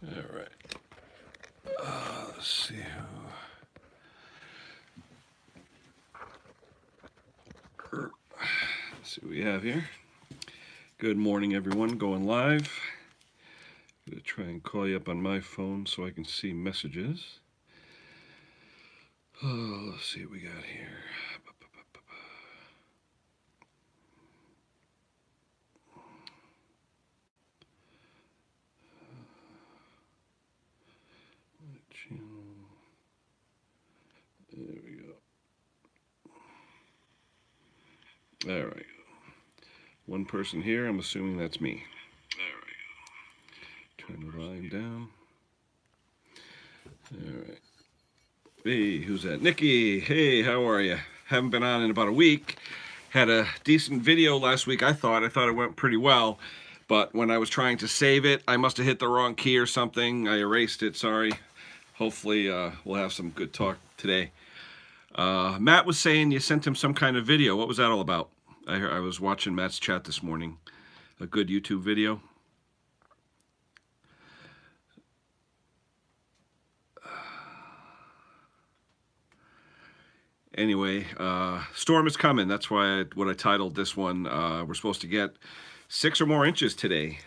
All right. Let's see Let's see what we have here. Good morning, everyone. Going live. I'm going to try and call you up on my phone so I can see messages. Let's see what we got here. There we go. All right. One person here. I'm assuming that's me. All right. Turn the volume down. All right. Hey, who's that? Nikki. Hey, how are you? Haven't been on in about a week. Had a decent video last week, I thought. It went pretty well. But when I was trying to save it, I must have hit the wrong key or something. I erased it, sorry. Hopefully we'll have some good talk today. Matt was saying you sent him some kind of video. What was that all about? I was watching Matt's chat this morning. A good YouTube video. Anyway, storm is coming. That's why what I titled this one. We're supposed to get 6 or more inches today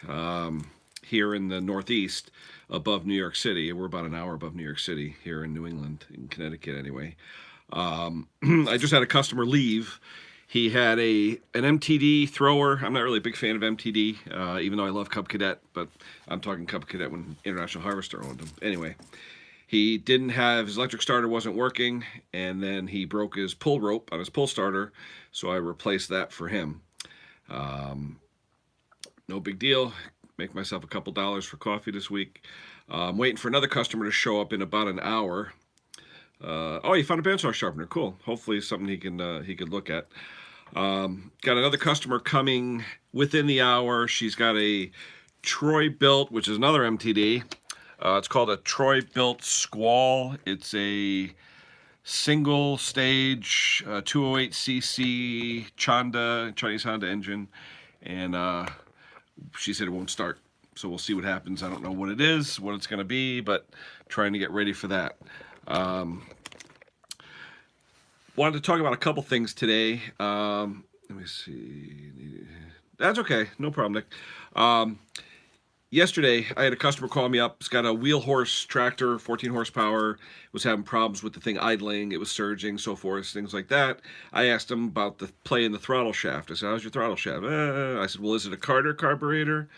here in the Northeast above New York City. We're about an hour above New York City here in New England, in Connecticut anyway. I just had a customer leave. He had an MTD thrower. I'm not really a big fan of MTD, even though I love Cub Cadet, but I'm talking Cub Cadet when International Harvester owned them. Anyway. He didn't have, his electric starter wasn't working, and then he broke his pull rope on his pull starter, so I replaced that for him. No big deal. Make myself a couple dollars for coffee this week. I'm waiting for another customer to show up in about an hour. Oh, you found a bandsaw sharpener. Cool. Hopefully something he could look at. Got another customer coming within the hour. She's got a Troy-Bilt, which is another MTD. It's called a Troy-Bilt Squall. It's a single stage 208cc Chinese Honda engine, and she said it won't start. So we'll see what happens. I don't know what it is, what it's going to be, but trying to get ready for that. Wanted to talk about a couple things today. Let me see. That's okay. No problem, Nick. Yesterday, I had a customer call me up. It's got a wheel horse tractor, 14 horsepower. Was having problems with the thing idling. It was surging, so forth, things like that. I asked him about the play in the throttle shaft. I said, how's your throttle shaft? I said, well, is it a Carter carburetor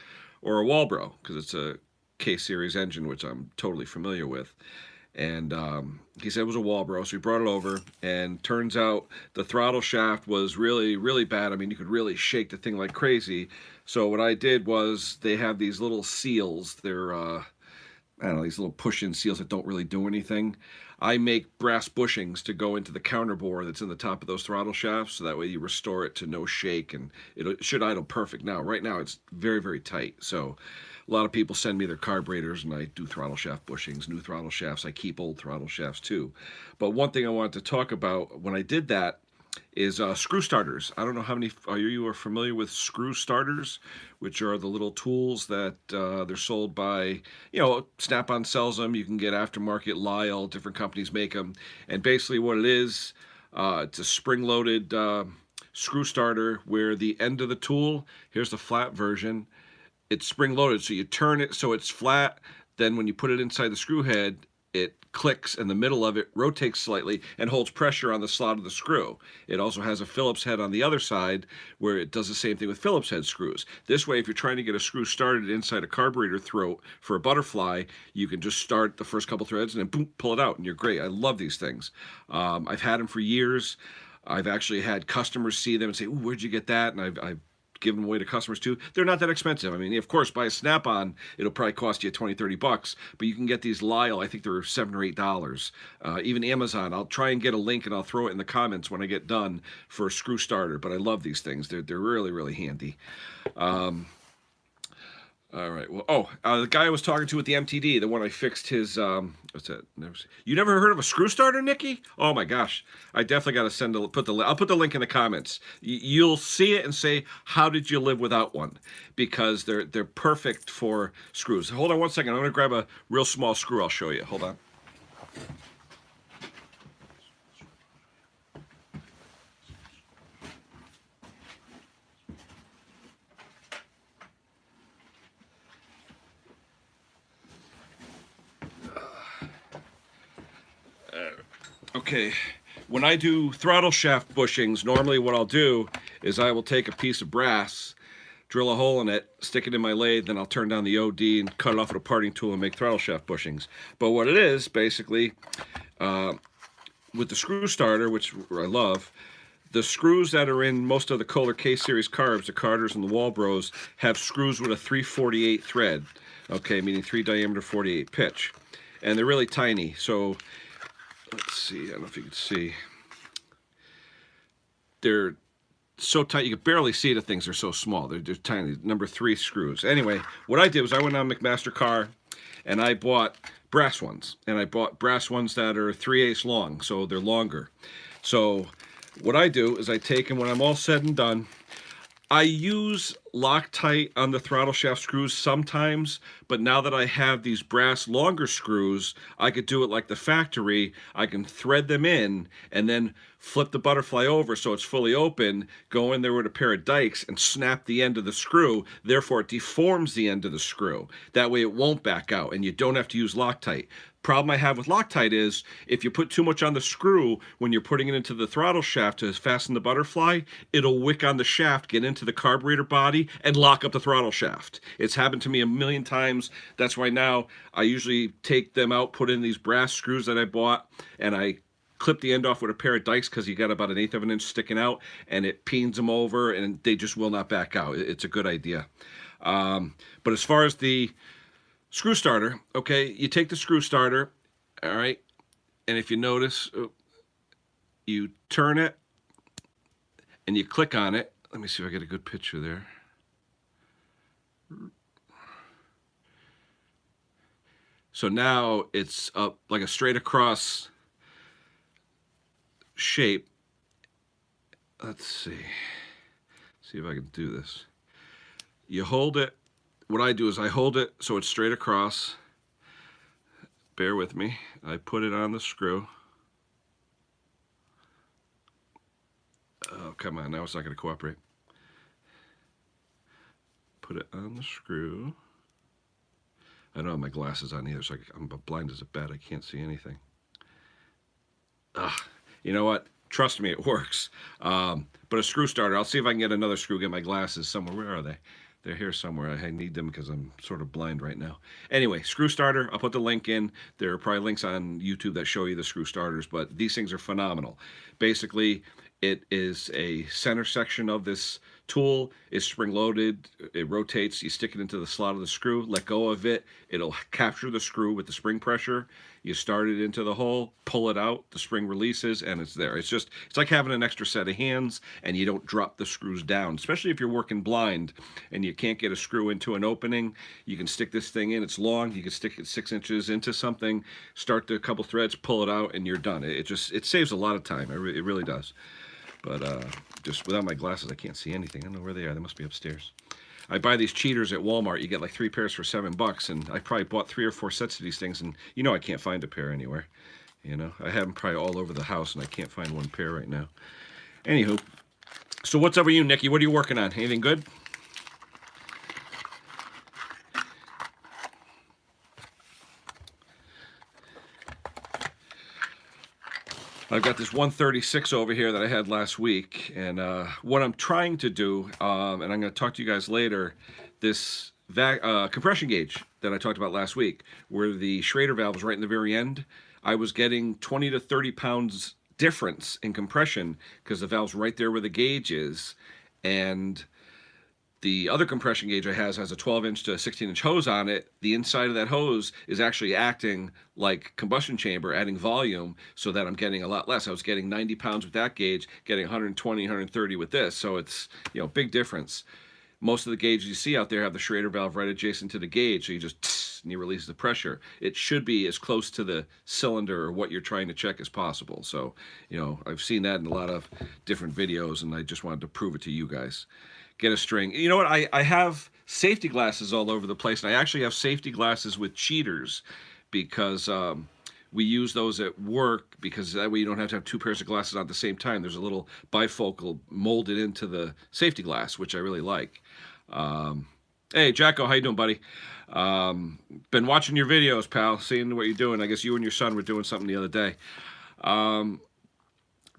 or a Walbro? Because it's a K-Series engine, which I'm totally familiar with. And he said it was a Walbro, so he brought it over, and turns out the throttle shaft was really, really bad. I mean, you could really shake the thing like crazy. So what I did was, they have these little seals. They're, I don't know, these little push-in seals that don't really do anything. I make brass bushings to go into the counterbore that's in the top of those throttle shafts, so that way you restore it to no shake, and it should idle perfect now. Right now, it's very, very tight. So a lot of people send me their carburetors, and I do throttle shaft bushings, new throttle shafts. I keep old throttle shafts too. But one thing I wanted to talk about when I did that is screw starters. I don't know how many of you are familiar with screw starters, which are the little tools that they're sold by, Snap-on sells them. You can get aftermarket, Lyle, different companies make them. And basically what it is, it's a spring-loaded screw starter where the end of the tool, here's the flat version, it's spring-loaded, so you turn it so it's flat. Then when you put it inside the screw head, it clicks, and the middle of it rotates slightly and holds pressure on the slot of the screw. It also has a Phillips head on the other side where it does the same thing with Phillips head screws. This way, if you're trying to get a screw started inside a carburetor throat for a butterfly, you can just start the first couple threads and then boom, pull it out, and you're great. I love these things. I've had them for years. I've actually had customers see them and say, ooh, where'd you get that? And I've give them away to customers too. They're not that expensive. I mean, of course, buy a Snap-on, it'll probably cost you 20, 30 bucks, but you can get these Lyle, I think they're $7 or $8. Even Amazon, I'll try and get a link and I'll throw it in the comments when I get done for a screw starter, but I love these things. They're really, really handy. All right. Well, the guy I was talking to at the MTD, the one I fixed his what's that? You never heard of a screw starter, Nikki? Oh my gosh, I definitely got to I'll put the link in the comments. You'll see it and say, how did you live without one? Because they're perfect for screws. Hold on one second. I'm gonna grab a real small screw. I'll show you. Hold on. Okay, when I do throttle shaft bushings, normally what I'll do is I will take a piece of brass, drill a hole in it, stick it in my lathe, then I'll turn down the OD and cut it off with a parting tool and make throttle shaft bushings. But what it is, basically, with the screw starter, which I love, the screws that are in most of the Kohler K-Series carbs, the Carters and the Walbros, have screws with a 3/48 thread, okay, meaning 3 diameter 48 pitch. And they're really tiny, so let's see, I don't know if you can see. They're so tight you can barely see the things. They're so small. They're tiny. Number 3 screws. Anyway, what I did was I went on McMaster-Carr and I bought brass ones. And I bought brass ones that are 3/8 long, so they're longer. So what I do is I take them when I'm all said and done. I use Loctite on the throttle shaft screws sometimes, but now that I have these brass longer screws, I could do it like the factory. I can thread them in and then flip the butterfly over so it's fully open, go in there with a pair of dikes and snap the end of the screw. Therefore, it deforms the end of the screw. That way it won't back out and you don't have to use Loctite. Problem I have with Loctite is if you put too much on the screw when you're putting it into the throttle shaft to fasten the butterfly, it'll wick on the shaft, get into the carburetor body, and lock up the throttle shaft. It's happened to me a million times. That's why now I usually take them out, put in these brass screws that I bought, and I clip the end off with a pair of dikes because you got about 1/8 of an inch sticking out, and it peens them over, and they just will not back out. It's a good idea. But as far as the screw starter, okay, you take the screw starter, all right, and if you notice, you turn it and you click on it. Let me see if I get a good picture there. So now it's up like a straight across shape. Let's see if I can do this. You hold it. What I do is I hold it so it's straight across. Bear with me. I put it on the screw. Oh, come on. Now it's not going to cooperate. Put it on the screw. I don't have my glasses on either, so I'm blind as a bat. I can't see anything. You know what? Trust me, it works. But a screw starter, I'll see if I can get another screw, get my glasses somewhere. Where are they? They're here somewhere. I need them because I'm sort of blind right now. Anyway, screw starter, I'll put the link in. There are probably links on YouTube that show you the screw starters, but these things are phenomenal. Basically, it is a center section of this tool. It's spring loaded. It rotates. You stick it into the slot of the screw, let go of it. It'll capture the screw with the spring pressure. You start it into the hole, pull it out, the spring releases, and it's there. It's like having an extra set of hands, and you don't drop the screws down, especially if you're working blind and you can't get a screw into an opening. You can stick this thing in. It's long. You can stick it 6 inches into something, start the couple threads, pull it out, and you're done. It saves a lot of time. It really does. But just without my glasses, I can't see anything. I don't know where they are. They must be upstairs. I buy these cheaters at Walmart. You get like 3 pairs for $7, and I probably bought 3 or 4 sets of these things, and you know I can't find a pair anywhere. You know, I have them probably all over the house, and I can't find one pair right now. Anywho, so what's up with you, Nikki? What are you working on? Anything good? I've got this 136 over here that I had last week, and what I'm trying to do, and I'm going to talk to you guys later, this compression gauge that I talked about last week, where the Schrader valve was right in the very end, I was getting 20 to 30 pounds difference in compression because the valve's right there where the gauge is, and the other compression gauge I has a 12-inch to 16-inch hose on it. The inside of that hose is actually acting like combustion chamber, adding volume, so that I'm getting a lot less. I was getting 90 pounds with that gauge, getting 120, 130 with this. So it's, you know, big difference. most of the gauges you see out there have the Schrader valve right adjacent to the gauge, so you just and you release the pressure. It should be as close to the cylinder or what you're trying to check as possible. So, I've seen that in a lot of different videos, and I just wanted to prove it to you guys. Get a string. You know what? I have safety glasses all over the place, and I actually have safety glasses with cheaters because we use those at work, because that way you don't have to have two pairs of glasses on at the same time. There's a little bifocal molded into the safety glass, which I really like. Hey, Jacko, how you doing, buddy? Been watching your videos, pal, seeing what you're doing. I guess you and your son were doing something the other day.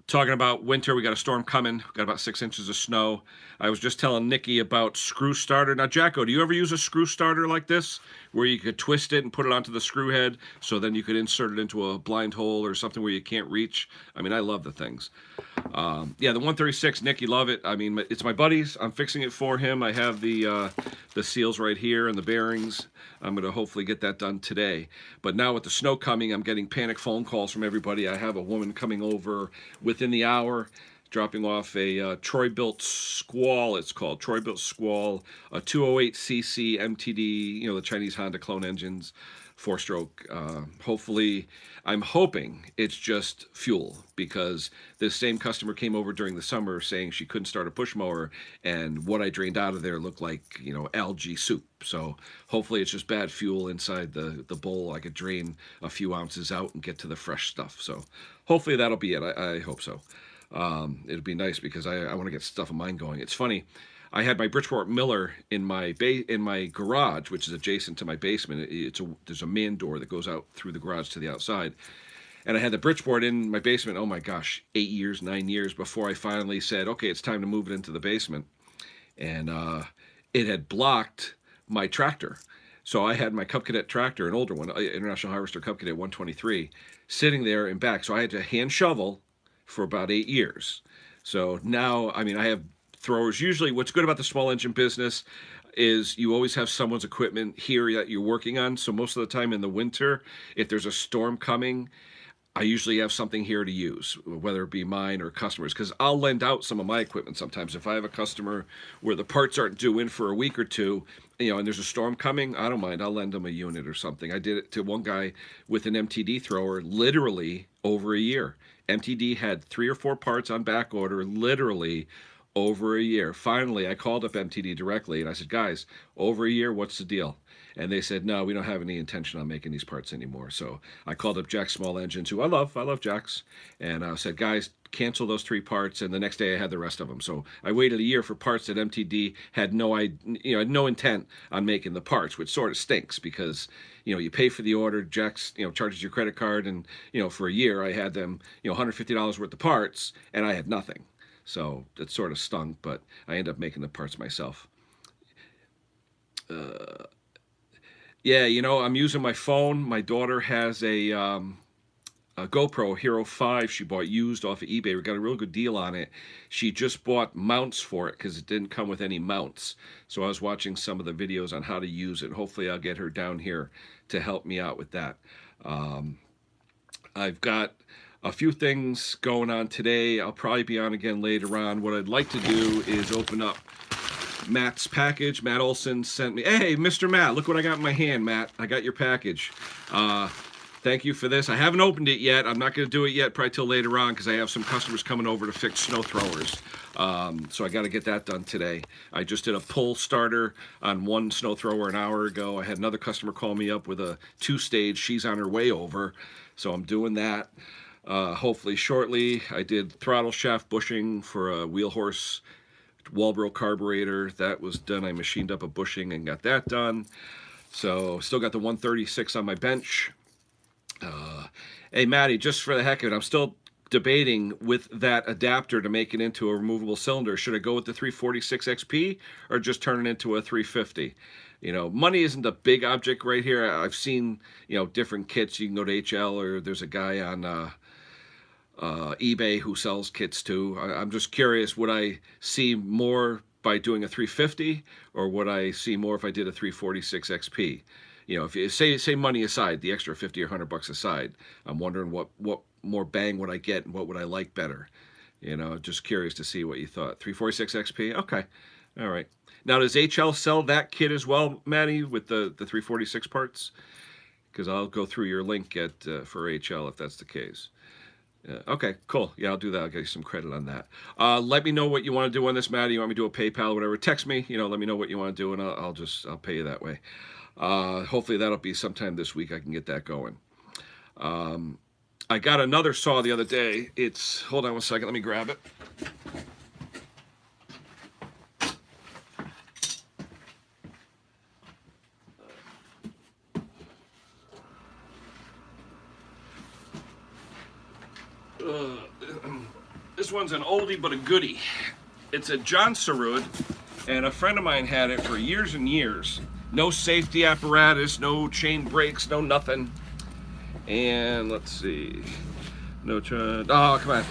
Talking about winter, we got a storm coming. We got about 6 inches of snow. I was just telling Nikki about screw starter. Now, Jacko, do you ever use a screw starter like this, where you could twist it and put it onto the screw head, so then you could insert it into a blind hole or something where you can't reach? I mean, I love the things. Yeah, the 136, Nikki, love it. I mean, it's my buddy's. I'm fixing it for him. I have the seals right here and the bearings. I'm going to hopefully get that done today. But now with the snow coming, I'm getting panic phone calls from everybody. I have a woman coming over within the hour, dropping off a Troy-Bilt Squall, it's called. Troy-Bilt Squall, a 208cc MTD, the Chinese Honda clone engines, 4-stroke. Hopefully, I'm hoping it's just fuel, because this same customer came over during the summer saying she couldn't start a push mower, and what I drained out of there looked like, algae soup. So hopefully it's just bad fuel inside the bowl. I could drain a few ounces out and get to the fresh stuff. So hopefully that'll be it. I hope so. It'd be nice, because I want to get stuff of mine going. It's funny. I had my Bridgeport Miller in my garage, which is adjacent to my basement. There's a man door that goes out through the garage to the outside, and I had the Bridgeport in my basement. Oh my gosh, 9 years before I finally said, okay, it's time to move it into the basement, and it had blocked my tractor. So I had my Cub Cadet tractor, an older one, International Harvester Cub Cadet 123, sitting there in back. So I had to hand shovel for about 8 years. So now, I mean, I have throwers. Usually what's good about the small engine business is you always have someone's equipment here that you're working on. So most of the time in the winter, if there's a storm coming, I usually have something here to use, whether it be mine or customers, because I'll lend out some of my equipment sometimes. If I have a customer where the parts aren't due in for a week or two, and there's a storm coming, I don't mind. I'll lend them a unit or something. I did it to one guy with an MTD thrower literally over a year. MTD had 3 or 4 parts on back order, literally over a year. Finally, I called up MTD directly, and I said, guys, over a year, what's the deal? And they said, no, we don't have any intention on making these parts anymore. So I called up Jack's Small Engines, who I love Jack's, and I said, guys, cancel those 3 parts. And the next day I had the rest of them. So I waited a year for parts that MTD had no intent on making the parts, which sort of stinks, because you pay for the order, Jack's charges your credit card, and for a year I had them $150 worth of parts, and I had nothing. So it sort of stung, but I ended up making the parts myself. Yeah, I'm using my phone. My daughter has a GoPro Hero 5 she bought used off of eBay. We got a real good deal on it. She just bought mounts for it because it didn't come with any mounts. So I was watching some of the videos on how to use it. Hopefully I'll get her down here to help me out with that. I've got a few things going on today. I'll probably be on again later on. What I'd like to do is open up Matt's package. Matt Olson sent me, hey, Mr. Matt, look what I got in my hand, Matt. I got your package. Thank you for this. I haven't opened it yet. I'm not going to do it yet, probably till later on, because I have some customers coming over to fix snow throwers. So I got to get that done today. I just did a pull starter on one snow thrower an hour ago. I had another customer call me up with a 2-stage. She's on her way over, so I'm doing that. Hopefully shortly. I did throttle shaft bushing for a wheel horse Walbro carburetor. That was done. I machined up a bushing and got that done. So still got the 136 on my bench. Hey, Matty, just for the heck of it, I'm still debating with that adapter to make it into a removable cylinder. Should I go with the 346 XP or just turn it into a 350? Money isn't a big object right here. I've seen, different kits. You can go to HL, or there's a guy on eBay who sells kits too. I'm just curious, would I see more by doing a 350, or would I see more if I did a 346 XP? If you say money aside, the extra 50 or 100 bucks aside, I'm wondering what more bang would I get, and what would I like better? Just curious to see what you thought. 346 XP, okay, all right. Now, does HL sell that kit as well, Maddie, with the 346 parts? Because I'll go through your link at for HL if that's the case. Okay, cool. Yeah, I'll do that. I'll get you some credit on that. Let me know what you want to do on this, Maddie. You want me to do a PayPal or whatever? Text me. Let me know what you want to do, and I'll pay you that way. Hopefully that'll be sometime this week. I can get that going. I got another saw the other day. Hold on one second. Let me grab it. This one's an oldie but a goodie. It's a John Sarud, and a friend of mine had it for years and years. No safety apparatus, no chain brakes, no nothing. And let's see. Oh, come on.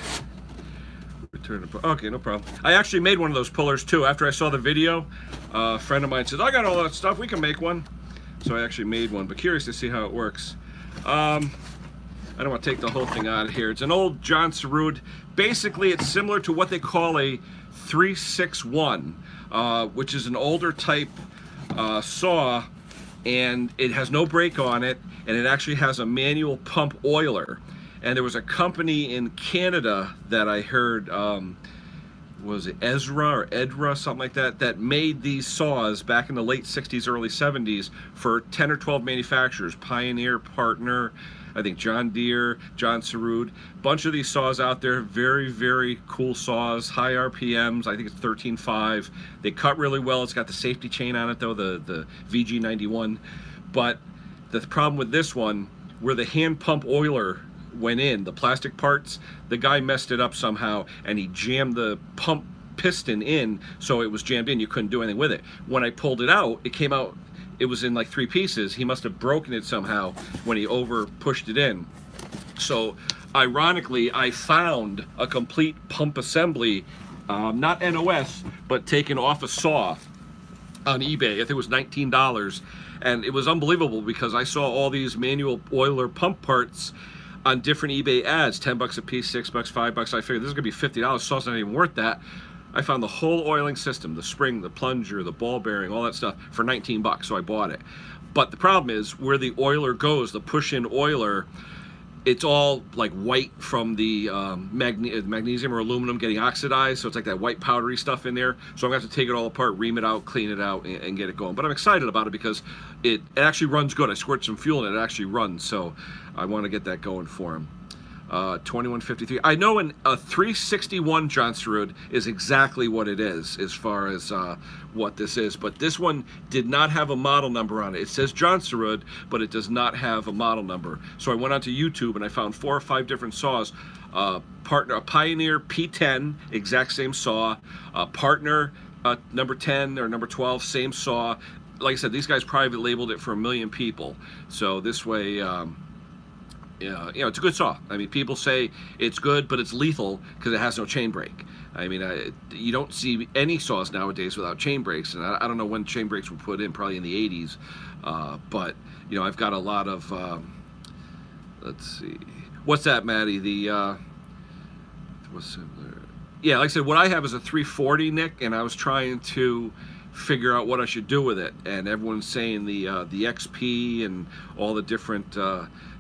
Return to... Okay, no problem. I actually made one of those pullers too. After I saw the video, a friend of mine said, I got all that stuff, we can make one. So I actually made one, but curious to see how it works. I don't want to take the whole thing out of here. It's an old John Sarud. Basically, it's similar to what they call a 361, which is an older type saw, and it has no brake on it, and it actually has a manual pump oiler. And there was a company in Canada that I heard, was it Ezra or Edra, something like that, that made these saws back in the late 60s, early 70s for 10 or 12 manufacturers. Pioneer, Partner, I think John Deere, John Sarud. Bunch of these saws out there, very, very cool saws, high RPMs. I think it's 13.5. They cut really well. It's got the safety chain on it though, the VG91. But the problem with this one, where the hand pump oiler went in, the plastic parts, the guy messed it up somehow, and he jammed the pump piston in, so it was jammed in. You couldn't do anything with it. When I pulled it out, it came out, it was in like 3 pieces. He must have broken it somehow when he over pushed it in. So ironically, I found a complete pump assembly, not NOS, but taken off a saw on eBay. I think it was $19. And it was unbelievable because I saw all these manual oiler pump parts on different eBay ads, 10 bucks a piece, 6 bucks, 5 bucks. I figured this is gonna be $50. Saw's not even worth that. I found the whole oiling system, the spring, the plunger, the ball bearing, all that stuff for 19 bucks, so I bought it. But the problem is where the oiler goes, the push-in oiler, it's all like white from the magnesium or aluminum getting oxidized, so it's like that white powdery stuff in there. So I'm gonna have to take it all apart, ream it out, clean it out, and get it going. But I'm excited about it because it actually runs good. I squirt some fuel and it actually runs, so I want to get that going for him. 2153. I know a 361 John Sarud is exactly what it is as far as what this is, but this one did not have a model number on it. It says John Sarud, but it does not have a model number. So I went onto YouTube and I found 4 or 5 different saws. A Pioneer P10, exact same saw. Partner number 10 or number 12, same saw. Like I said, these guys private labeled it for 1 million people. So this way, yeah, it's a good saw. I mean, people say it's good, but it's lethal because it has no chain brake. I mean, you don't see any saws nowadays without chain brakes, and I don't know when chain brakes were put in, probably in the 80s. But I've got a lot of. Let's see, what's that, Maddie? What's similar? Yeah, like I said, what I have is a 340, Nick, and I was trying to figure out what I should do with it, and everyone's saying the XP and all the different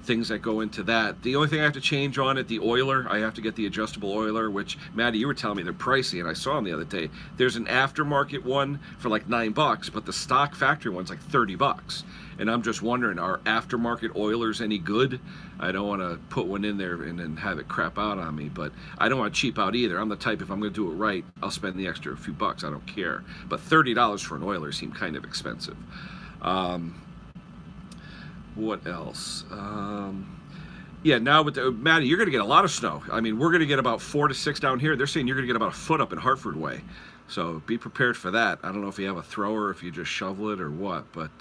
things that go into that. The only thing I have to change on it, the oiler, I have to get the adjustable oiler, which, Maddie, you were telling me they're pricey, and I saw them the other day. There's an aftermarket one for like 9 bucks, but the stock factory one's like 30 bucks. And I'm just wondering, are aftermarket oilers any good? I don't want to put one in there and then have it crap out on me, but I don't want to cheap out either. I'm the type, if I'm going to do it right, I'll spend the extra few bucks, I don't care. But $30 for an oiler seemed kind of expensive. What else? Yeah, now with Maddie, you're going to get a lot of snow. I mean, we're going to get about 4 to 6 down here. They're saying you're going to get about a foot up in Hartford way. So be prepared for that. I don't know if you have a thrower, if you just shovel it or what, but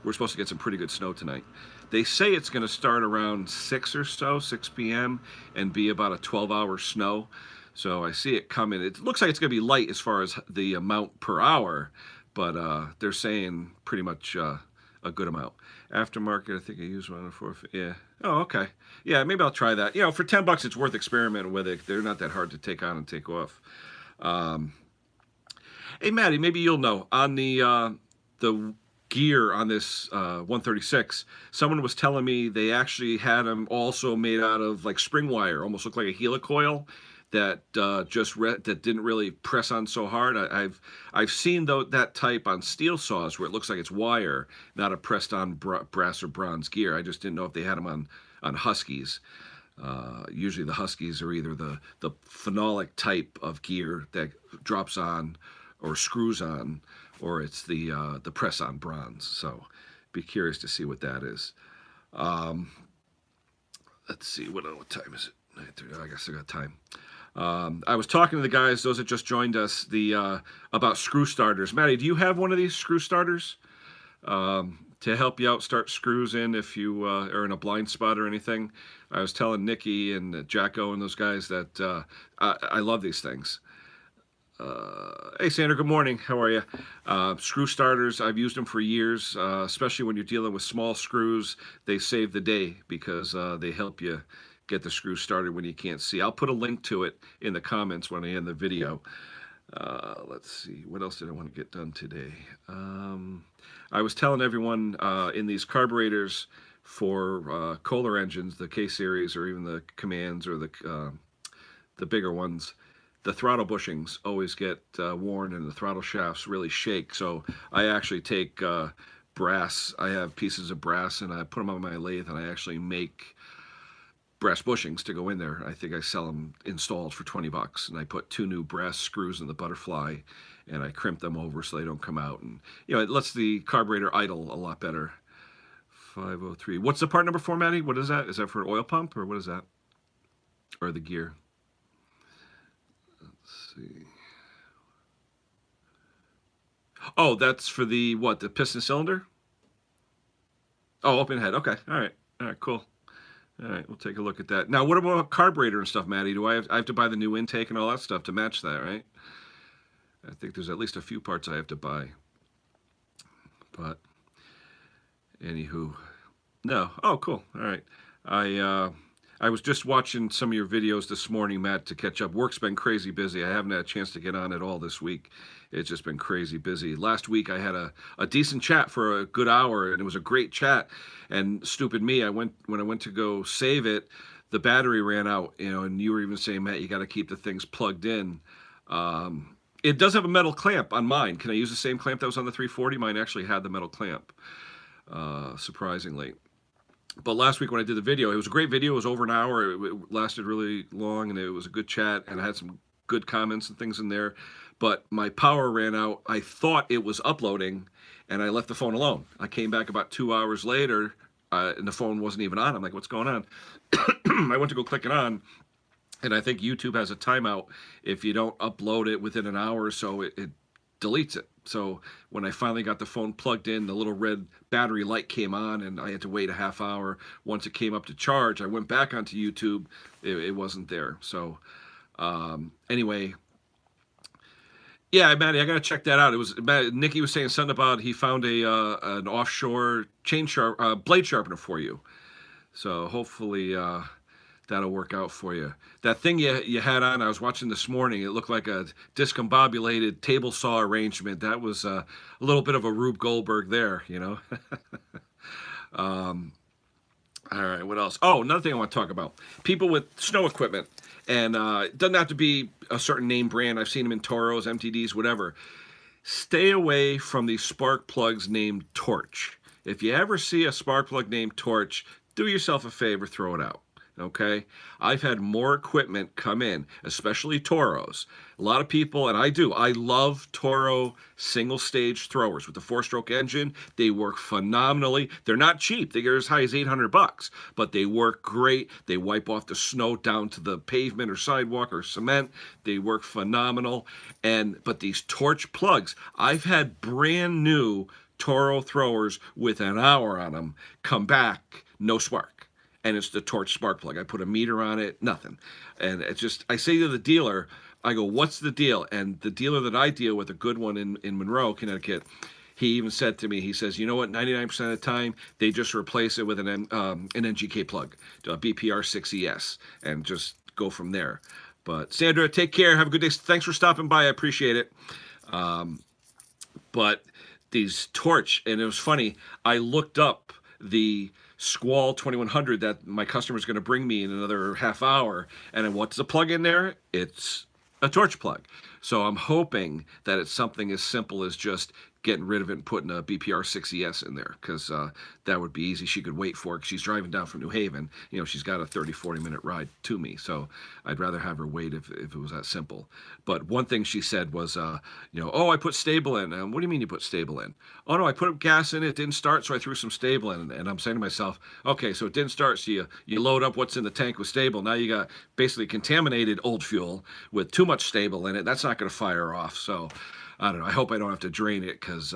we're supposed to get some pretty good snow tonight. They say it's going to start around 6 or so, 6 p.m., and be about a 12-hour snow. So I see it coming. It looks like it's going to be light as far as the amount per hour, but they're saying pretty much a good amount. Aftermarket, I think I used one for, yeah. Oh, okay. Yeah, maybe I'll try that. For 10 bucks, it's worth experimenting with it. They're not that hard to take on and take off. Hey, Maddie, maybe you'll know on the gear on this 136. Someone was telling me they actually had them also made out of like spring wire, almost looked like a helicoil that that didn't really press on so hard. I've seen that type on steel saws where it looks like it's wire, not a pressed on brass or bronze gear. I just didn't know if they had them on Huskies. Usually the Huskies are either the phenolic type of gear that drops on or screws on, or it's the press on bronze. So be curious to see what that is. Um, let's see, what time is it? 9:30. I guess I got time. I was talking to the guys, those that just joined us, about screw starters. Maddie, do you have one of these screw starters to help you out start screws in if you are in a blind spot or anything? I was telling Nikki and Jacko and those guys that I love these things. Hey, Sandra, good morning. How are you? Screw starters, I've used them for years, especially when you're dealing with small screws. They save the day because they help you get the screw started when you can't see. I'll put a link to it in the comments when I end the video. Let's see, what else did I want to get done today? I was telling everyone in these carburetors for Kohler engines, the K-series or even the Commands or the bigger ones, the throttle bushings always get worn and the throttle shafts really shake. So I actually take brass. I have pieces of brass and I put them on my lathe and I actually make brass bushings to go in there. I think I sell them installed for 20 bucks, and I put 2 new brass screws in the butterfly and I crimp them over so they don't come out, and it lets the carburetor idle a lot better. 503. What's the part number for, Maddie? What is that? Is that for an oil pump or what is that? Or the gear? Let's see. Oh, that's for the what? The piston cylinder? Oh, open head. Okay. All right, cool. All right, we'll take a look at that. Now, what about carburetor and stuff, Maddie? Do I have to buy the new intake and all that stuff to match that, right? I think there's at least a few parts I have to buy. But, anywho, no. Oh, cool. All right. I was just watching some of your videos this morning, Matt, to catch up. Work's been crazy busy. I haven't had a chance to get on at all this week. It's just been crazy busy. Last week I had a decent chat for a good hour, and it was a great chat. And stupid me, when I went to go save it, the battery ran out, and you were even saying, Matt, you got to keep the things plugged in. It does have a metal clamp on mine. Can I use the same clamp that was on the 340? Mine actually had the metal clamp, surprisingly. But last week when I did the video, it was a great video. It was over an hour. It lasted really long, and it was a good chat, and I had some good comments and things in there. But my power ran out. I thought it was uploading, and I left the phone alone. I came back about 2 hours later, and the phone wasn't even on. I'm like, what's going on? I went to go click it on, and I think YouTube has a timeout. If you don't upload it within an hour or so, it deletes it. So when I finally got the phone plugged in, the little red battery light came on, and I had to wait a half hour. Once it came up to charge, I went back onto YouTube. It wasn't there. So anyway, yeah, Maddie, I gotta check that out. It was Nikki was saying something about he found an offshore blade sharpener for you. So hopefully that'll work out for you. That thing you had on, I was watching this morning, it looked like a discombobulated table saw arrangement. That was a little bit of a Rube Goldberg there, All right, what else? Oh, another thing I want to talk about. People with snow equipment. And it doesn't have to be a certain name brand. I've seen them in Toros, MTDs, whatever. Stay away from these spark plugs named Torch. If you ever see a spark plug named Torch, do yourself a favor, throw it out. Okay, I've had more equipment come in, especially Toros. A lot of people, and I love Toro single stage throwers with the 4-stroke engine. They work phenomenally. They're not cheap. They get as high as 800 bucks, but they work great. They wipe off the snow down to the pavement or sidewalk or cement. They work phenomenal. But these Torch plugs, I've had brand new Toro throwers with an hour on them come back, no spark. And it's the Torch spark plug. I put a meter on it, nothing. And it's just, I say to the dealer, I go, what's the deal? And the dealer that I deal with, a good one in Monroe, Connecticut, he even said to me, he says, you know what, 99% of the time, they just replace it with an NGK plug, BPR6ES, and just go from there. But Sandra, take care. Have a good day. Thanks for stopping by. I appreciate it. But these torch, and it was funny, I looked up the Squall 2100 that my customer is going to bring me in another half hour, and then what's the plug in there? It's a torch plug. So I'm hoping that it's something as simple as just getting rid of it and putting a BPR 6ES in there, because that would be easy. She could wait for it, 'cause she's driving down from New Haven. You know, she's got a 30-40 minute ride to me, so I'd rather have her wait if it was that simple. But one thing she said was, you know, oh, I put stable in. What do you mean you put stable in? Oh no, I put gas in, it didn't start, so I threw some stable in. And I'm saying to myself, okay, so it didn't start, so you load up what's in the tank with stable. Now you got basically contaminated old fuel with too much stable in it. That's not going to fire off. So I don't know. I hope I don't have to drain it, because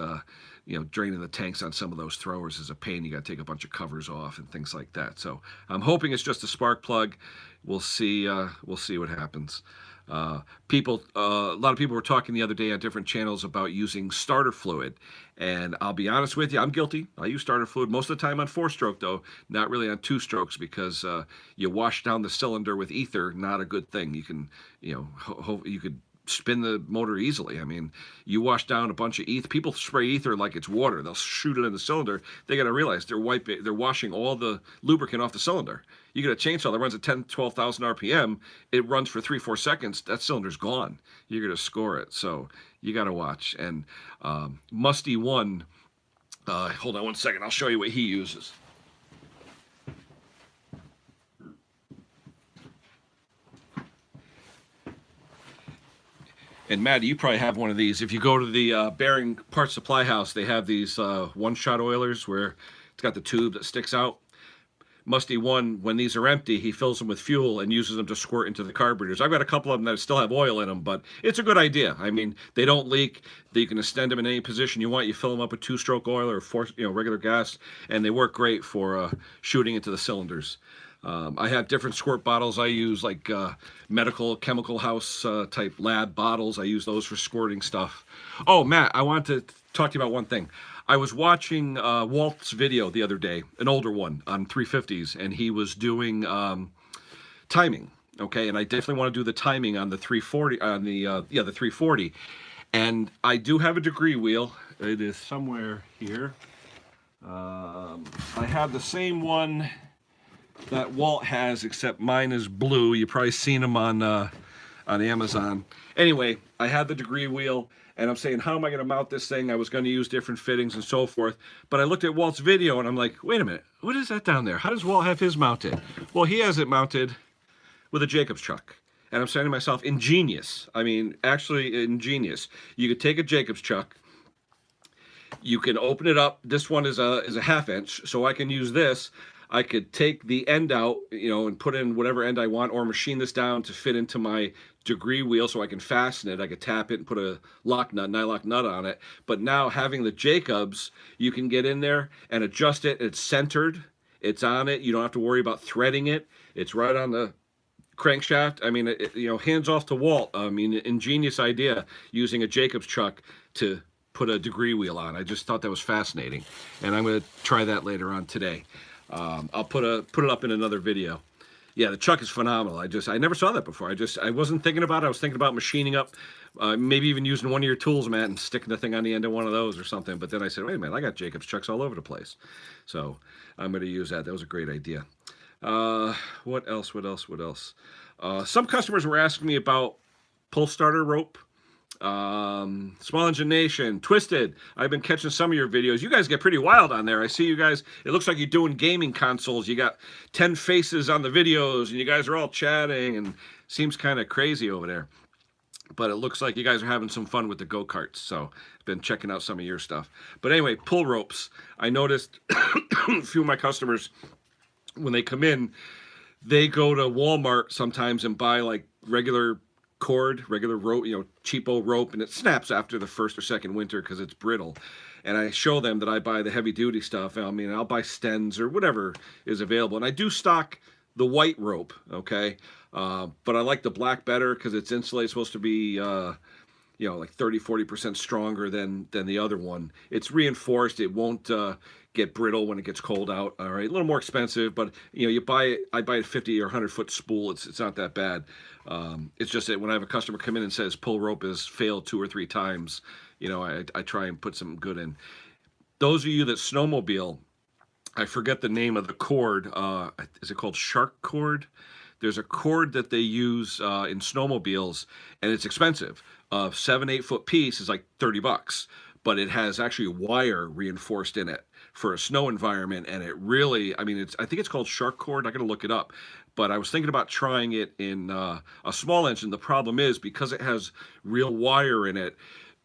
you know, draining the tanks on some of those throwers is a pain. You got to take a bunch of covers off and things like that. So I'm hoping it's just a spark plug. We'll see. We'll see what happens. A lot of people were talking the other day on different channels about using starter fluid, and I'll be honest with you, I'm guilty. I use starter fluid most of the time on 4-stroke, though, not really on 2-strokes, because you wash down the cylinder with ether. Not a good thing. You can, you know, you could spin the motor easily. I mean, you wash down a bunch of ether. People spray ether like it's water. They'll shoot it in the cylinder. They got to realize they're washing all the lubricant off the cylinder. You get a chainsaw that runs at 10, 12,000 RPM. It runs for 3-4 seconds. That cylinder's gone. You're going to score it. So you got to watch. And Musty One, hold on one second. I'll show you what he uses. And Maddie, you probably have one of these. If you go to the Bearing Parts Supply House, they have these one-shot oilers where it's got the tube that sticks out. Musty One, when these are empty, he fills them with fuel and uses them to squirt into the carburetors. I've got a couple of them that still have oil in them, but it's a good idea. I mean, they don't leak. You can extend them in any position you want. You fill them up with 2-stroke oil or regular gas, and they work great for shooting into the cylinders. I have different squirt bottles. I use like medical chemical house type lab bottles. I use those for squirting stuff. Oh, Matt, I want to talk to you about one thing. I was watching Walt's video the other day, an older one on 350s, and he was doing timing. Okay, and I definitely want to do the timing on the 340, on the 340. And I do have a degree wheel. It is somewhere here. I have the same one that Walt has, except mine is blue. You've probably seen them on Amazon. Anyway, I had the degree wheel, and I'm saying, how am I going to mount this thing? I was going to use different fittings and so forth, but I looked at Walt's video, and I'm like, wait a minute, what is that down there? How does Walt have his mounted? Well, he has it mounted with a Jacobs chuck. And I'm saying to myself, ingenious. I mean, actually ingenious. You could take a Jacobs chuck, you can open it up. This one is a 1/2 inch, so I can use this. I could take the end out, you know, and put in whatever end I want, or machine this down to fit into my degree wheel so I can fasten it. I could tap it and put a lock nut, nylock nut on it. But now having the Jacobs, you can get in there and adjust it. It's centered. It's on it. You don't have to worry about threading it. It's right on the crankshaft. I mean, you know, hands off to Walt. I mean, ingenious idea using a Jacobs chuck to put a degree wheel on. I just thought that was fascinating, and I'm going to try that later on today. I'll put it up in another video. Yeah, the chuck is phenomenal. I never saw that before. I wasn't thinking about it. I was thinking about machining up, maybe even using one of your tools, Matt, and sticking the thing on the end of one of those or something. But then I said, wait a minute, I got Jacobs chucks all over the place. So I'm going to use that. That was a great idea. What else? Some customers were asking me about pull starter rope. Small Engine Nation, Twisted. I've been catching some of your videos. You guys get pretty wild on there. I see you guys, it looks like you're doing gaming consoles. You got 10 faces on the videos, and you guys are all chatting, and seems kind of crazy over there. But it looks like you guys are having some fun with the go-karts, so I've been checking out some of your stuff. But anyway, pull ropes. I noticed a few of my customers, when they come in, they go to Walmart sometimes and buy like regular cord, regular rope, you know, cheapo rope, and it snaps after the first or second winter because it's brittle. And I show them that I buy the heavy duty stuff. I mean, I'll buy Stens or whatever is available. And I do stock the white rope, okay? But I like the black better because it's insulated. It's supposed to be, you know, like 30-40% stronger than the other one. It's reinforced. It won't get brittle when it gets cold out. All right, a little more expensive, but you buy it. I buy a 50 or 100-foot spool. It's not that bad. It's just that when I have a customer come in and says pull rope has failed 2 or 3 times, I try and put some good in. Those of you that snowmobile, I forget the name of the cord. Is it called shark cord? There's a cord that they use in snowmobiles, and it's expensive. A 7-8 foot piece is like $30, but it has actually wire reinforced in it for a snow environment, and it really, I mean, I think it's called shark cord. I got to look it up, but I was thinking about trying it in a small engine. The problem is because it has real wire in it,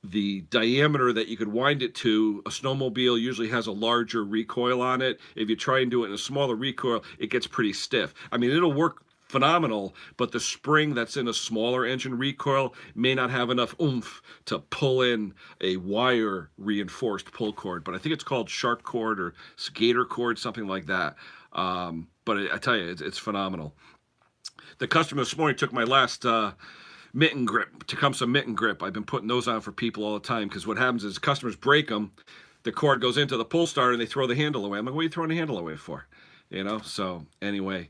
the diameter that you could wind it to, a snowmobile usually has a larger recoil on it. If you try and do it in a smaller recoil, it gets pretty stiff. I mean, it'll work phenomenal, but the spring that's in a smaller engine recoil may not have enough oomph to pull in a wire reinforced pull cord. But I think it's called shark cord or skater cord, something like that. But I tell you, it's phenomenal. The customer this morning took my last mitten grip, Tecumseh mitten grip. I've been putting those on for people all the time because what happens is customers break them, the cord goes into the pull starter and they throw the handle away. I'm like, what are you throwing the handle away for? So anyway,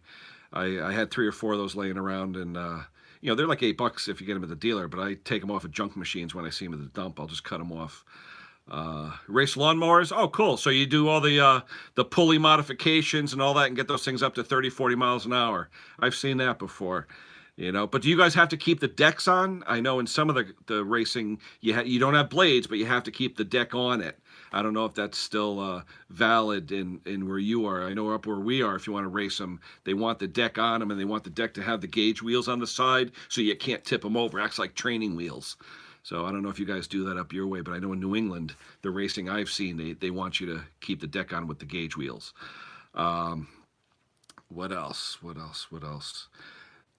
I had 3 or 4 of those laying around, and they're like $8 if you get them at the dealer, but I take them off at junk machines when I see them at the dump. I'll just cut them off. Race lawnmowers. Oh, cool. So you do all the pulley modifications and all that and get those things up to 30, 40 miles an hour. I've seen that before. But do you guys have to keep the decks on? I know in some of the racing, you don't have blades, but you have to keep the deck on it. I don't know if that's still valid in where you are. I know up where we are, if you want to race them, they want the deck on them, and they want the deck to have the gauge wheels on the side so you can't tip them over. It acts like training wheels. So I don't know if you guys do that up your way, but I know in New England, the racing I've seen, they want you to keep the deck on with the gauge wheels. What else?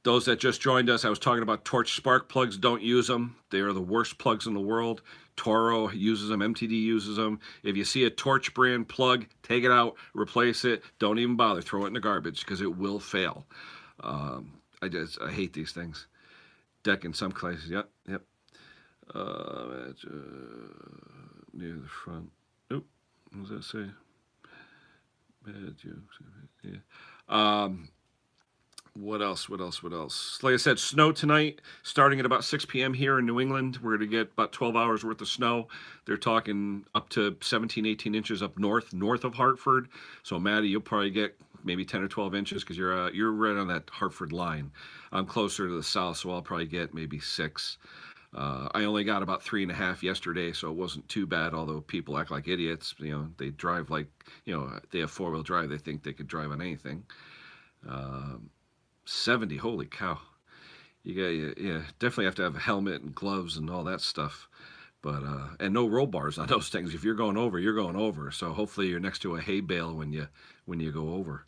Those that just joined us, I was talking about Torch spark plugs. Don't use them. They are the worst plugs in the world. Toro uses them. MTD uses them. If you see a Torch brand plug, take it out, replace it. Don't even bother. Throw it in the garbage because it will fail. I hate these things. Deck in some places. Yep. Near the front. Nope. What does that say? Bad jokes. Yeah. What else? Like I said, snow tonight, starting at about 6 p.m. here in New England. We're going to get about 12 hours worth of snow. They're talking up to 17, 18 inches up north of Hartford. So, Maddie, you'll probably get maybe 10 or 12 inches because you're right on that Hartford line. I'm closer to the south, so I'll probably get maybe 6. I only got about 3.5 yesterday, so it wasn't too bad, although people act like idiots. They drive like, they have 4-wheel drive. They think they could drive on anything. 70, holy cow. You definitely have to have a helmet and gloves and all that stuff. But and no roll bars on those things. If you're going over, you're going over. So hopefully you're next to a hay bale when you go over.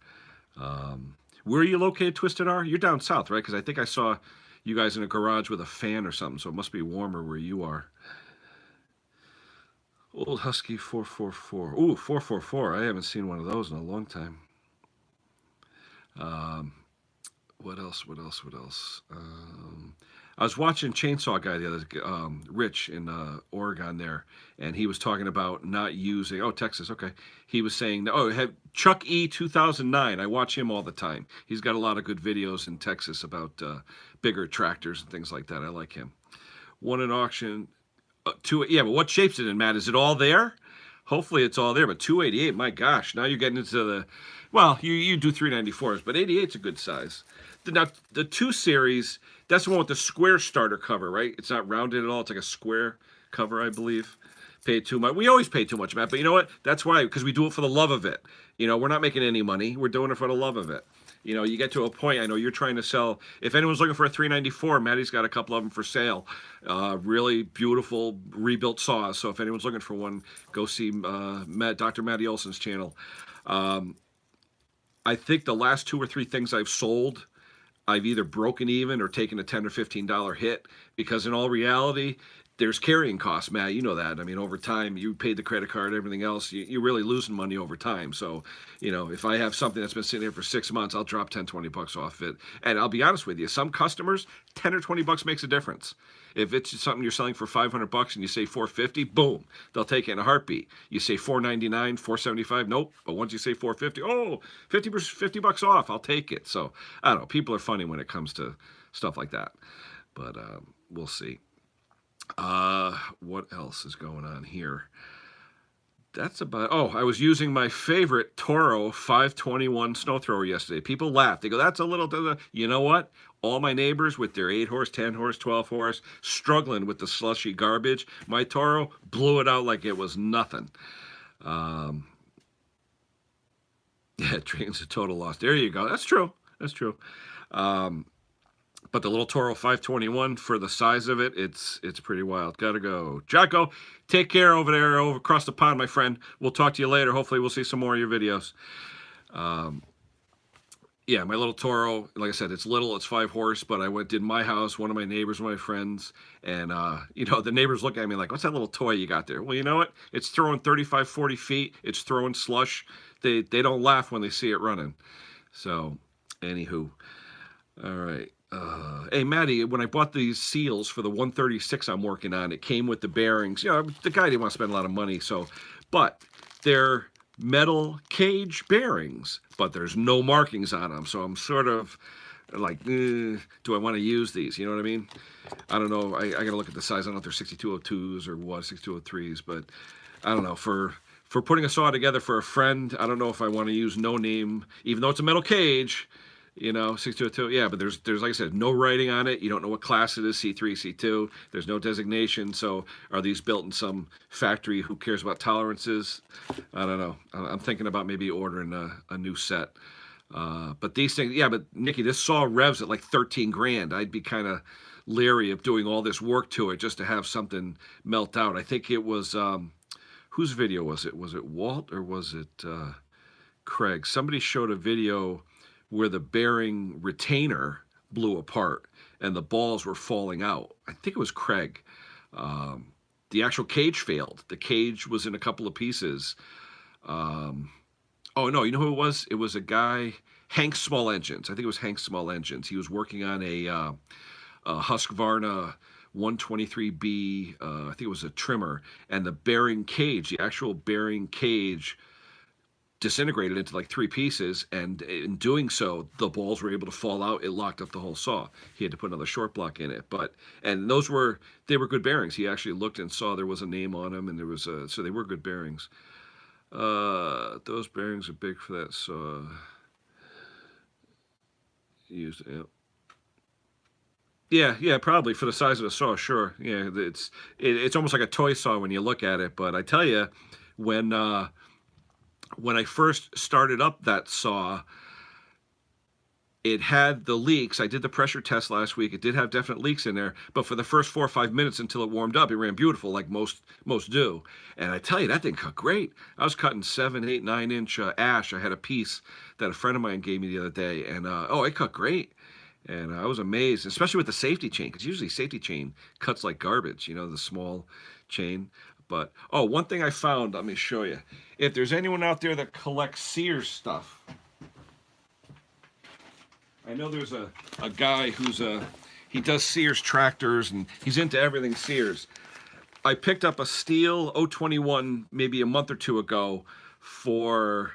Where are you located, Twisted R? You're down south, right? Because I think I saw you guys in a garage with a fan or something, so it must be warmer where you are. Old Husky 444. Ooh, 444. I haven't seen one of those in a long time. What else? I was watching Chainsaw Guy the other, Rich in Oregon there, and he was talking about not using. Oh, Texas, okay. He was saying, Chuck E 2009. I watch him all the time. He's got a lot of good videos in Texas about bigger tractors and things like that. I like him. Won an auction. But what shape's it in, Matt? Is it all there? Hopefully it's all there. But 288, my gosh, now you're getting into the. Well, you do 394s, but 88's a good size. Now, the 2 Series, that's the one with the square starter cover, right? It's not rounded at all. It's like a square cover, I believe. Paid too much. We always pay too much, Matt. But you know what? That's why, because we do it for the love of it. We're not making any money. We're doing it for the love of it. You get to a point, I know you're trying to sell. If anyone's looking for a 394, Maddie's got a couple of them for sale. Really beautiful rebuilt saws. So if anyone's looking for one, go see Dr. Matty Olson's channel. I think the last 2 or 3 things I've sold, I've either broken even or taken a $10 or $15 hit, because in all reality, there's carrying costs, Matt. You know that. I mean, over time, you paid the credit card, everything else. You're really losing money over time. So, if I have something that's been sitting here for 6 months, I'll drop 10, $20 off it. And I'll be honest with you, some customers, 10 or $20 makes a difference. If it's something you're selling for $500 and you say 450, boom, they'll take it in a heartbeat. You say 499, 475, nope. But once you say 450, oh, $50 off, I'll take it. So I don't know. People are funny when it comes to stuff like that. But we'll see. What else is going on here? That's about. Oh, I was using my favorite Toro 521 snow thrower yesterday. People laughed. They go, "That's a little." You know what? All my neighbors with their 8 horse, 10 horse, 12 horse, struggling with the slushy garbage. My Toro blew it out like it was nothing. Yeah, train's a total loss. There you go. That's true. That's true. But the little Toro 521, for the size of it, it's pretty wild. Gotta go. Jocko, take care over there, over across the pond, my friend. We'll talk to you later. Hopefully we'll see some more of your videos. Yeah, my little Toro, like I said, it's little, it's 5 horse, but I did my house, one of my neighbors, one of my friends, and, the neighbors look at me like, what's that little toy you got there? Well, you know what? It's throwing 35, 40 feet. It's throwing slush. They don't laugh when they see it running. So, anywho. All right. Hey, Maddie, when I bought these seals for the 136 I'm working on, it came with the bearings. The guy didn't want to spend a lot of money, but they're metal cage bearings, but there's no markings on them. So I'm sort of like, do I want to use these? You know what I mean? I don't know. I got to look at the size. I don't know if they're 6202s or what, 6203s, but I don't know. For putting a saw together for a friend, I don't know if I want to use no name, even though it's a metal cage. 6202, yeah, but there's like I said, no writing on it. You don't know what class it is, C3, C2. There's no designation. So are these built in some factory? Who cares about tolerances? I don't know. I'm thinking about maybe ordering a new set. But these things, yeah, but Nikki, this saw revs at like 13 grand. I'd be kind of leery of doing all this work to it just to have something melt out. I think it was, whose video was it? Was it Walt or was it Craig? Somebody showed a video where the bearing retainer blew apart and the balls were falling out. I think it was Craig. The actual cage failed. The cage was in a couple of pieces. Oh, no, you know who it was? It was a guy, Hank Small Engines. I think it was Hank Small Engines. He was working on a Husqvarna 123B, I think it was a trimmer, and the bearing cage, the actual bearing cage, disintegrated into like 3 pieces, and in doing so, the balls were able to fall out. It locked up the whole saw. He had to put another short block in it, and they were good bearings. He actually looked and saw there was a name on them, and there was so they were good bearings. Those bearings are big for that saw. Used, yeah, probably for the size of the saw. Sure, yeah, it's almost like a toy saw when you look at it. But I tell you, when I first started up that saw, it had the leaks. I did the pressure test last week. It did have definite leaks in there, but for the first 4 or 5 minutes until it warmed up, it ran beautiful, like most do. And I tell you, that thing cut great. I was cutting 7, 8, 9-inch ash. I had a piece that a friend of mine gave me the other day, and it cut great. And I was amazed, especially with the safety chain, because usually safety chain cuts like garbage, the small chain. But, one thing I found, let me show you. If there's anyone out there that collects Sears stuff, I know there's a guy he does Sears tractors, and he's into everything Sears. I picked up a Stihl 021 maybe a month or two ago for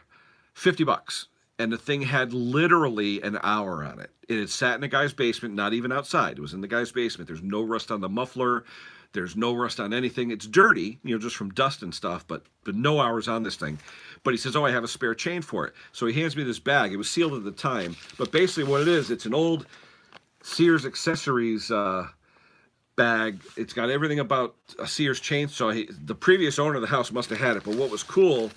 $50. And the thing had literally an hour on it. It had sat in a guy's basement, not even outside. It was in the guy's basement. There's no rust on the muffler. There's no rust on anything. It's dirty, just from dust and stuff, but no hours on this thing. But he says, I have a spare chain for it. So he hands me this bag. It was sealed at the time. But basically what it is, it's an old Sears accessories bag. It's got everything about a Sears chainsaw. The previous owner of the house must have had it. But what was cool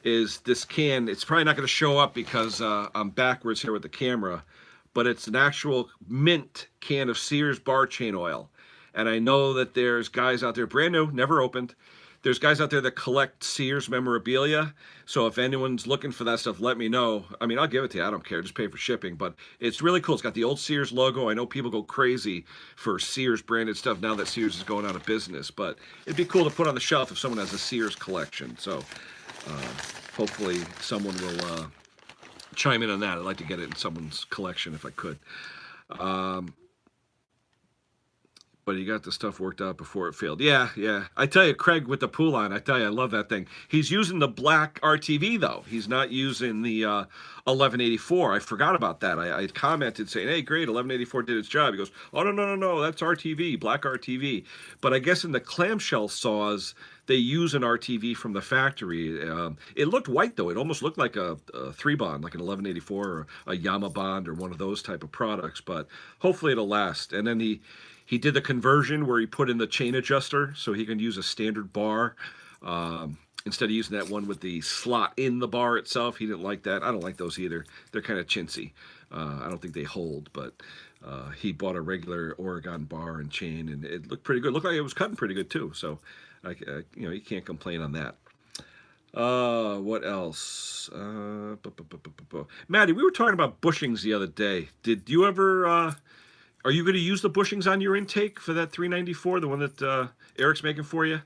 is this can. It's probably not going to show up because I'm backwards here with the camera. But it's an actual mint can of Sears bar chain oil. And I know that there's guys out there, brand new, never opened, there's guys out there that collect Sears memorabilia. So if anyone's looking for that stuff, let me know. I mean, I'll give it to you. I don't care. Just pay for shipping. But it's really cool. It's got the old Sears logo. I know people go crazy for Sears branded stuff now that Sears is going out of business. But it'd be cool to put on the shelf if someone has a Sears collection. So hopefully someone will chime in on that. I'd like to get it in someone's collection if I could. But he got the stuff worked out before it failed. Yeah. I tell you, Craig with the Poulan, I tell you, I love that thing. He's using the black RTV, though. He's not using the 1184. I forgot about that. I commented saying, hey, great, 1184 did its job. He goes, oh, no, that's RTV, black RTV. But I guess in the clamshell saws, they use an RTV from the factory. It looked white, though. It almost looked like a 3-bond, like an 1184 or a Yama Bond or one of those type of products. But hopefully it'll last. And then he did the conversion where he put in the chain adjuster so he can use a standard bar instead of using that one with the slot in the bar itself. He didn't like that. I don't like those either. They're kind of chintzy. I don't think they hold, but he bought a regular Oregon bar and chain, and it looked pretty good. It looked like it was cutting pretty good too. So, you can't complain on that. What else? Maddie, we were talking about bushings the other day. Did you ever? Are you going to use the bushings on your intake for that 394, the one that Eric's making for you?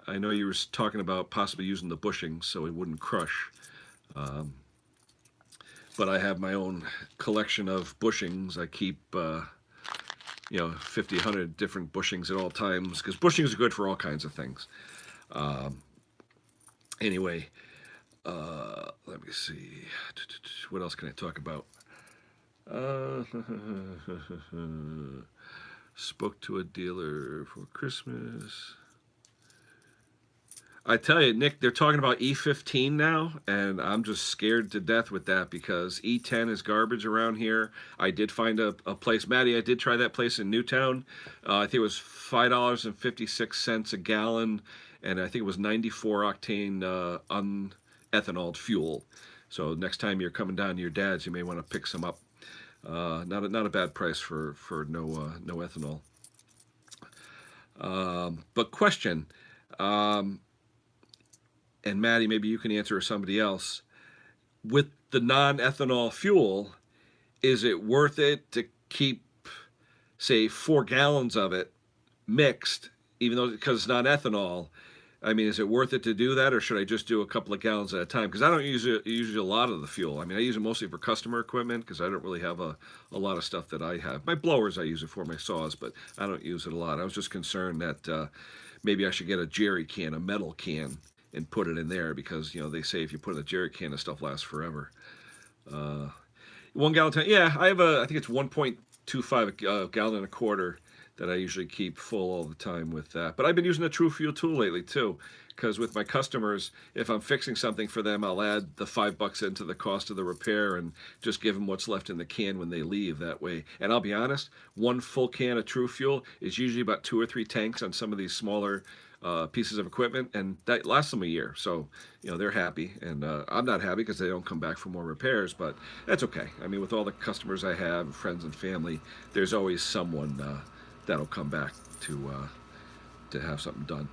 I know you were talking about possibly using the bushings so it wouldn't crush. But I have my own collection of bushings. I keep, 50, 100 different bushings at all times because bushings are good for all kinds of things. Anyway, let me see. What else can I talk about? Spoke to a dealer for Christmas. I tell you, Nick, they're talking about E15 now, and I'm just scared to death with that because E10 is garbage around here. I did find a place, Maddie, I did try that place in Newtown. I think it was $5.56 a gallon, and I think it was 94 octane unethanol fuel. So next time you're coming down to your dad's, you may want to pick some up. Not a bad price for no ethanol. But question, and Maddie, maybe you can answer or somebody else. With the non-ethanol fuel, is it worth it to keep, say, 4 gallons of it mixed, even though because it's not ethanol? I mean, is it worth it to do that, or should I just do a couple of gallons at a time? Because I don't use a lot of the fuel. I mean, I use it mostly for customer equipment because I don't really have a lot of stuff that I have. My blowers I use it for, my saws, but I don't use it a lot. I was just concerned that maybe I should get a jerry can, a metal can, and put it in there because, they say if you put in a jerry can, the stuff lasts forever. 1 gallon tank, yeah, I think it's 1.25 gallon and a quarter that I usually keep full all the time with that. But I've been using the True Fuel tool lately too, because with my customers, if I'm fixing something for them, I'll add the $5 into the cost of the repair and just give them what's left in the can when they leave that way. And I'll be honest, 1 full can of True Fuel is usually about 2 or 3 tanks on some of these smaller pieces of equipment, and that lasts them a year. So, they're happy, and I'm not happy because they don't come back for more repairs, but that's okay. I mean, with all the customers I have, friends and family, there's always someone that'll come back to have something done.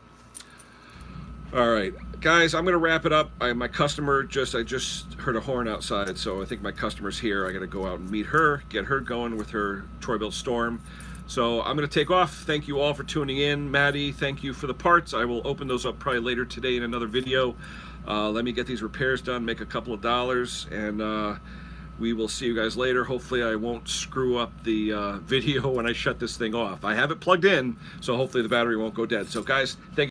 All right, guys, I'm gonna wrap it up. My customer I just heard a horn outside, so I think my customer's here. I gotta go out and meet her, get her going with her Troy-Bilt Storm. So I'm gonna take off. Thank you all for tuning in. Maddie, thank you for the parts. I will open those up probably later today in another video. Let me get these repairs done, make a couple of dollars, and we will see you guys later. Hopefully I won't screw up the video when I shut this thing off. I have it plugged in, so hopefully the battery won't go dead. So guys, thank you.